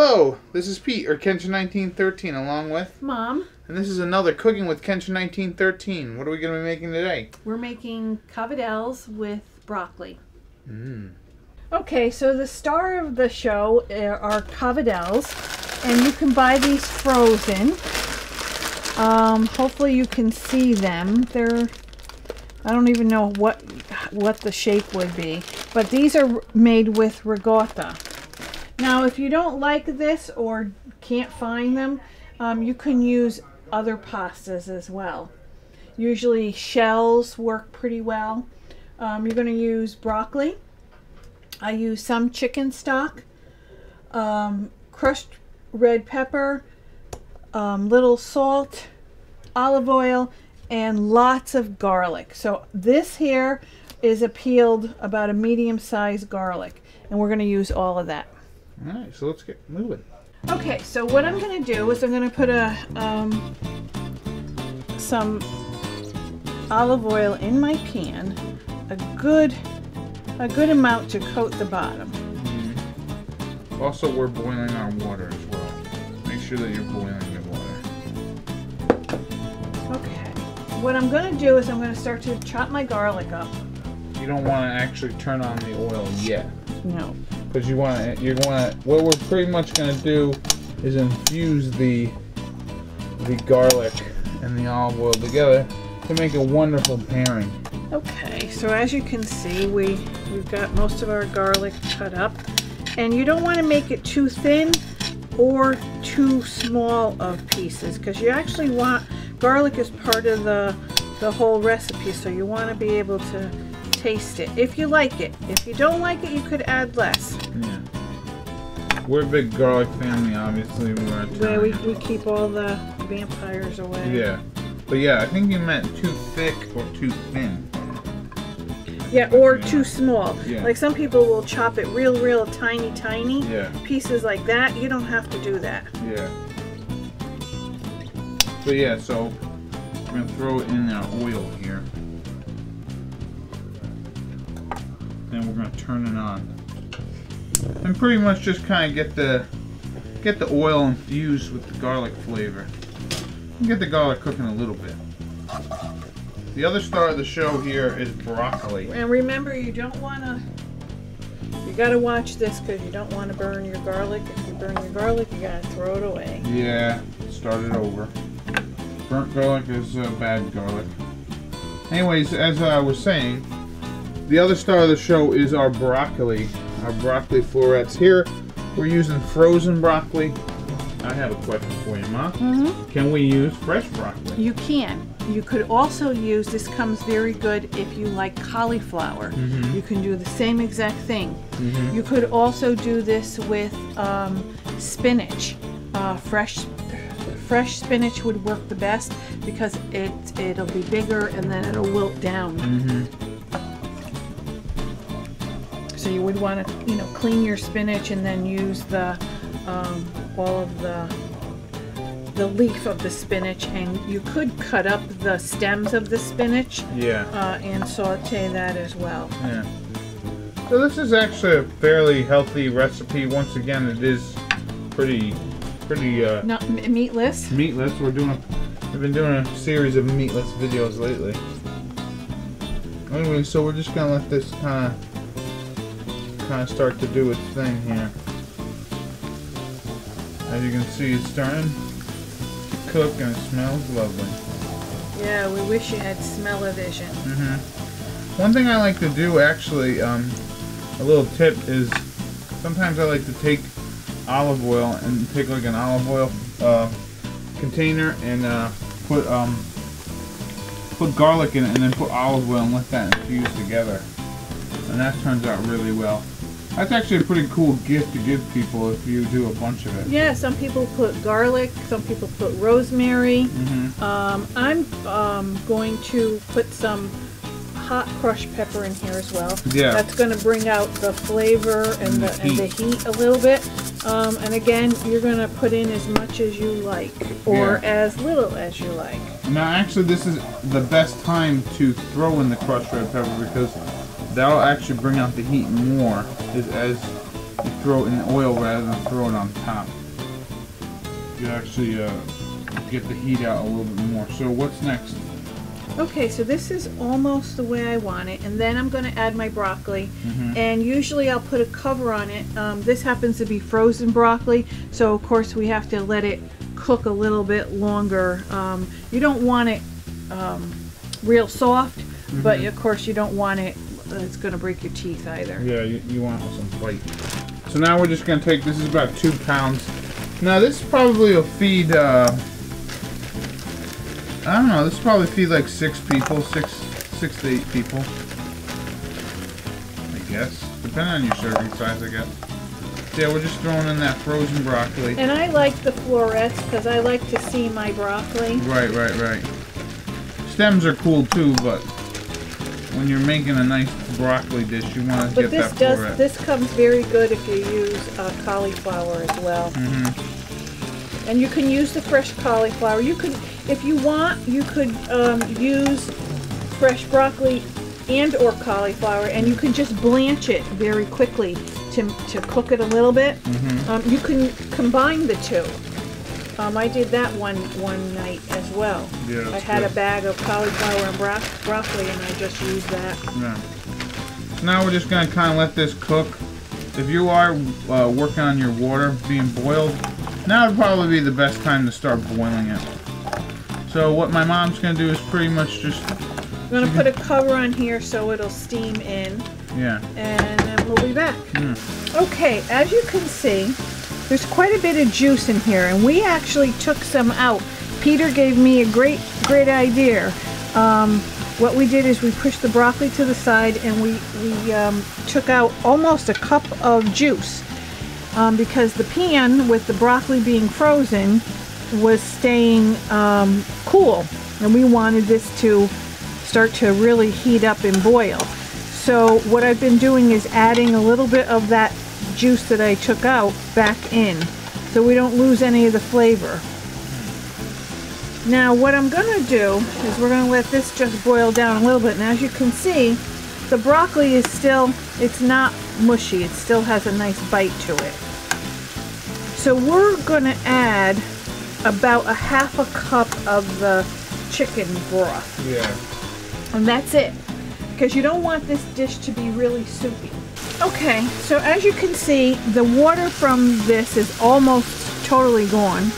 Hello, this is Pete, or Kenshin1913, along with Mom. And this is another Cooking with Kenshin1913. What are we going to be making today? We're making cavatellis with broccoli. Okay, so the star of the show are cavatellis, and you can buy these frozen. Hopefully you can see them. I don't even know what the shape would be, but these are made with ricotta. Now, if you don't like this or can't find them, you can use other pastas as well. Usually shells work pretty well. You're going to use broccoli. I use some chicken stock, crushed red pepper, little salt, olive oil, and lots of garlic. So this here is about a medium-sized garlic, and we're going to use all of that. All right, so let's get moving. Okay, so what I'm going to do is I'm going to put some olive oil in my pan, a good amount to coat the bottom. Also, we're boiling our water as well. Make sure that you're boiling your water. Okay, what I'm going to do is I'm going to start to chop my garlic up. You don't want to actually turn on the oil yet. No. Because what we're pretty much going to do is infuse the garlic and the olive oil together to make a wonderful pairing. Okay, so as you can see, we've got most of our garlic cut up, and you don't want to make it too thin or too small of pieces, because you actually want garlic is part of the whole recipe, so you want to be able to taste it if you like it. If you don't like it, you could add less. Yeah. We're a big garlic family, obviously. Where we keep all the vampires away. Yeah. But yeah, I think you meant too thick or too thin. Yeah, or too small. Yeah. Like some people will chop it real tiny yeah. pieces like that. You don't have to do that. Yeah. But yeah, so we're going to throw it in our oil here. Then we're going to turn it on. And pretty much just kind of get the oil infused with the garlic flavor. And get the garlic cooking a little bit. The other star of the show here is broccoli. And remember, you don't want to, you got to watch this because you don't want to burn your garlic. If you burn your garlic, you got to throw it away. Yeah, start it over. Burnt garlic is bad garlic. Anyways, as I was saying, the other star of the show is our broccoli florets. Here, we're using frozen broccoli. I have a question for you, Ma. Can we use fresh broccoli? You can. You could also use, this comes very good if you like cauliflower. You can do the same exact thing. You could also do this with spinach. Fresh spinach would work the best because it'll be bigger and then it'll wilt down. So you would want to, clean your spinach and then use the all of the leaf of the spinach, and you could cut up the stems of the spinach. Yeah. And saute that as well. Yeah. So this is actually a fairly healthy recipe. Once again, it is pretty not meatless. Meatless. We've been doing a series of meatless videos lately. Anyway, so we're just gonna let this kind of start to do its thing here. As you can see, it's starting to cook and it smells lovely. Yeah, we wish you had smell-o-vision. One thing I like to do, actually, a little tip is sometimes I like to take olive oil and take like an olive oil container and put garlic in it and then put olive oil and let that infuse together. And that turns out really well. That's actually a pretty cool gift to give people if you do a bunch of it. Yeah, some people put garlic, some people put rosemary. I'm going to put some hot crushed pepper in here as well. Yeah. That's going to bring out the flavor and the heat a little bit. And again, you're going to put in as much as you like or as little as you like. Now, actually, this is the best time to throw in the crushed red pepper because that'll actually bring out the heat more as you throw it in oil rather than throw it on top. You actually get the heat out a little bit more. So what's next? Okay, so this is almost the way I want it, and then I'm going to add my broccoli, and usually I'll put a cover on it. This happens to be frozen broccoli, so of course we have to let it cook a little bit longer. You don't want it real soft, but of course you don't want it, it's going to break your teeth either. Yeah, you want some bite. So now we're just going to take, this is about 2 pounds. Now this probably will feed, I don't know, this will probably feed like 6 people, 6 to 8 people, I guess. Depending on your serving size, I guess. So yeah, we're just throwing in that frozen broccoli. And I like the florets because I like to see my broccoli. Right. Stems are cool too, but when you're making a nice broccoli dish, you want to get that floret. This comes very good if you use cauliflower as well. And you can use the fresh cauliflower. You could, if you want, you could use fresh broccoli and or cauliflower, and you can just blanch it very quickly to cook it a little bit. You can combine the two. I did that one night as well. Yeah, I had a bag of cauliflower and broccoli, and I just used that. Yeah. So now we're just going to kind of let this cook. If you are working on your water being boiled, now would probably be the best time to start boiling it. So what my mom's going to do is pretty much just... I'm going to put a cover on here so it'll steam in. Yeah. And then we'll be back. Okay, as you can see, there's quite a bit of juice in here, and we actually took some out. Peter gave me a great idea. What we did is we pushed the broccoli to the side, and we took out almost a cup of juice. Because the pan with the broccoli being frozen was staying cool, and we wanted this to start to really heat up and boil. So what I've been doing is adding a little bit of that juice that I took out back in, so we don't lose any of the flavor. Now what I'm going to do is we're going to let this just boil down a little bit, and as you can see, the broccoli is still, it's not mushy, it still has a nice bite to it. So we're going to add about a half a cup of the chicken broth. Yeah. And that's it, because you don't want this dish to be really soupy. Okay, so as you can see, the water from this is almost totally gone.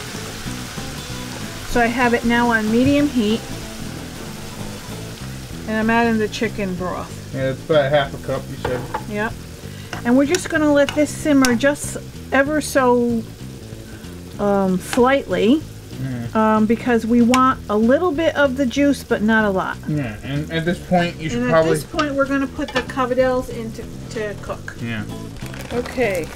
So I have it now on medium heat, and I'm adding the chicken broth. Yeah, it's about half a cup, you said. Yep. And we're just going to let this simmer just ever so slightly, because we want a little bit of the juice, but not a lot. Yeah, and at this point, you should and probably... at this point, we're going to put the cavatellis in to cook. Yeah. Okay.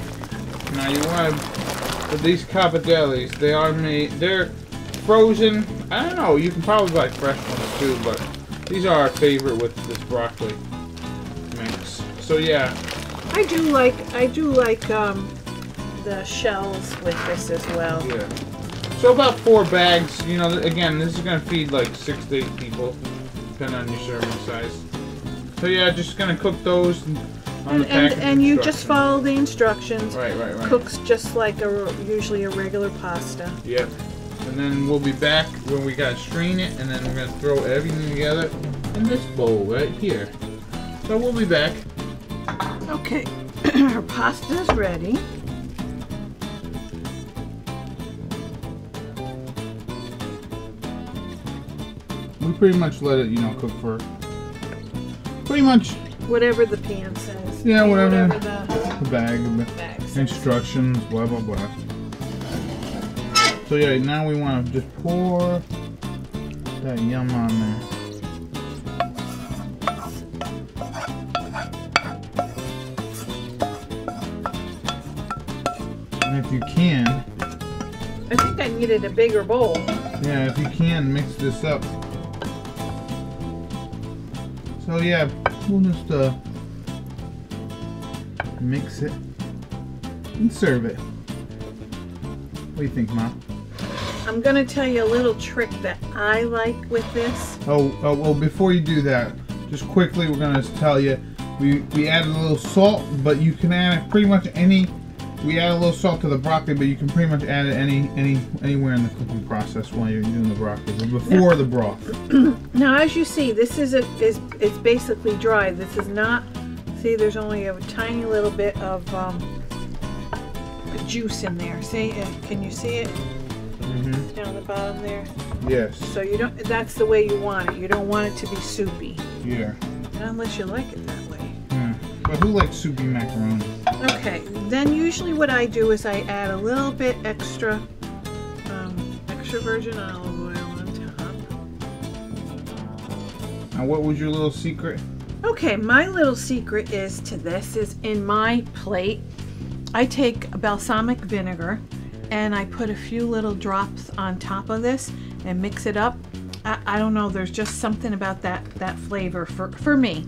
Now you want to... With these cavatellis, they are made... They're frozen. I don't know, you can probably buy fresh ones too, but these are our favorite with this broccoli mix. So yeah. I do like the shells with this as well. Yeah. So about 4 bags. You know, again, this is gonna feed like 6 to 8 people, depending on your serving size. So yeah, just gonna cook those on the packaging and you just follow the instructions. Right. Cooks just like usually a regular pasta. Yep. And then we'll be back when we gotta strain it, and then we're gonna throw everything together in this bowl right here. So we'll be back. Okay, our pasta is ready. We pretty much let it, you know, cook for pretty much whatever the pan says. Yeah, whatever the bag says. instructions, blah blah blah. So yeah, now we want to just pour that yum on there. And if you can, I think I needed a bigger bowl. yeah, if you can, mix this up. So yeah, we'll just mix it and serve it. What do you think, Mom? I'm gonna tell you a little trick that I like with this. Well, before you do that, just quickly, we're gonna tell you we added a little salt, but you can add pretty much any We add a little salt to the broccoli, but you can pretty much add it anywhere in the cooking process while you're doing the broccoli, but before the broth. Now, as you see, this it's basically dry. This is not. See, there's only a tiny little bit of juice in there. See, can you see it down the bottom there? Yes. So you don't. That's the way you want it. You don't want it to be soupy. Yeah. Unless you like it that way. Yeah. But who likes soupy macaroni? Okay. Then usually what I do is I add a little bit extra virgin olive oil on top. Now, what was your little secret? Okay, my little secret is in my plate. I take balsamic vinegar and I put a few little drops on top of this and mix it up. I don't know, there's just something about that flavor for me.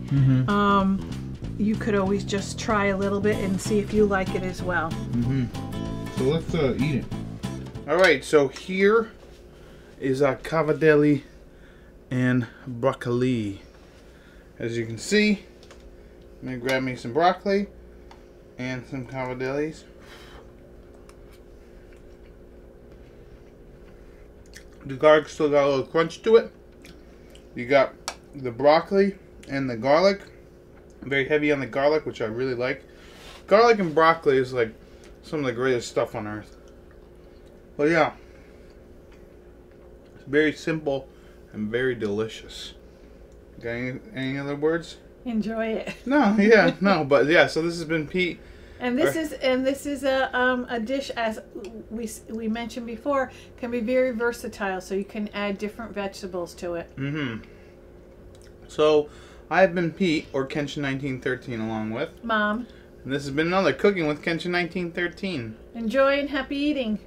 You could always just try a little bit and see if you like it as well. So let's eat it. Alright, so here is our Cavatelli and Broccoli. As you can see, I'm going to grab me some broccoli and some Cavatellis. The garlic still got a little crunch to it. You got the broccoli and the garlic. Very heavy on the garlic, which I really like. Garlic and broccoli is like some of the greatest stuff on earth. But yeah, it's very simple and very delicious. Got any other words? Enjoy it. No, yeah, no, but yeah. So this has been Pete. And this is a dish, as we mentioned before, can be very versatile. So you can add different vegetables to it. So I've been Pete, or Kenshin1913, along with Mom. And this has been another Cooking with Kenshin1913. Enjoy and happy eating.